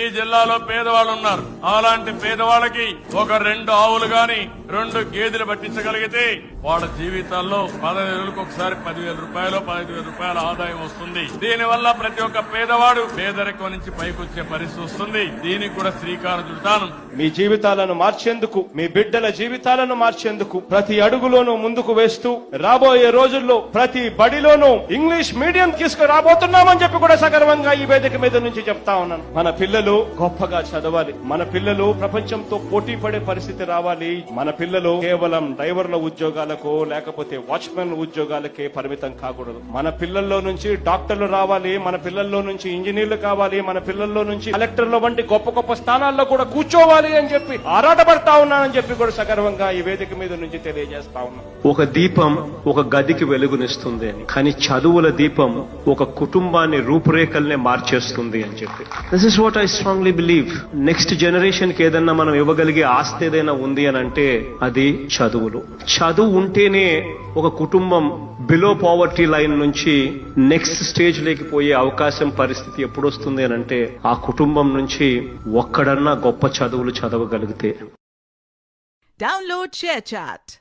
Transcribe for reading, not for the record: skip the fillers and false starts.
ఈ జిల్లాలో పేదవాళ్ళు ఉన్నారు. అలాంటి పేదవాళ్ళకి ఒక 2 ఆవులు గాని 2 గేదెలు పట్టించగలిగితే వాళ్ళ జీవితాల్లో 15 రోజులకు ఒకసారి 10,000 రూపాయలు 15,000 రూపాయల ఆదాయం వస్తుంది. దీనివల్ల ప్రతి ఒక్క పేదవాడు పేదరికం నుంచి పైకొచ్చే పరిస్థితి వస్తుంది. దీనికి కూడా శ్రీకారం చుడతాను. మీ జీవితాలను మార్చేందుకు, మీ బిడ్డల జీవితాలను మార్చేందుకు ప్రతి అడుగులోనూ ముందుకు వేస్తూ రాబోయే రోజుల్లో ప్రతి బడిలోనూ ఇంగ్లీష్ మీడియం తీసుకురాబోతున్నామని చెప్పి కూడా సగర్వంగా ఈ వేదిక మీద నుంచి చెప్తా ఉన్నాను. మన పిల్లలు గొప్పగా చదవాలి. మన పిల్లలు ప్రపంచంతో పోటీ పడే పరిస్థితి రావాలి. మన పిల్లలు కేవలం డ్రైవర్ల ఉద్యోగాలకు లేకపోతే వాచ్మెన్ ఉద్యోగాలకే పరిమితం కాకూడదు. మన పిల్లల్లో నుంచి డాక్టర్లు రావాలి. మన పిల్లల్లో నుంచి ఇంజనీర్లు కావాలి. మన పిల్లల్లో నుంచి కలెక్టర్ల వంటి గొప్ప గొప్ప స్థానాల్లో కూడా కూర్చోవాలి అని చెప్పి ఆరాటపడతా ఉన్నానని చెప్పి కూడా సగర్వంగా ఈ వేదిక మీద నుంచి తెలియజేస్తా ఉన్నా. ఒక దీపం ఒక గదికి వెలుగునిస్తుంది అని, కానీ చదువుల దీపం ఒక కుటుంబాన్ని రూపురేఖల్నే మార్చేస్తుంది అని చెప్పి. This is what I strongly believe. Next generation కి ఏదన్నా మనం ఇవ్వగలిగే ఆస్తి ఏదైనా ఉంది అని అంటే అది చదువులు. చదువు ఉంటేనే ఒక కుటుంబం బిలో పావర్టీ లైన్ నుంచి నెక్స్ట్ స్టేజ్ లేకి పోయే అవకాశం పరిస్థితి ఎప్పుడు వస్తుంది అని అంటే ఆ కుటుంబం నుంచి ఒక్కడన్నా గొప్ప చదువులు చదవగలిగితే. Download ShareChat.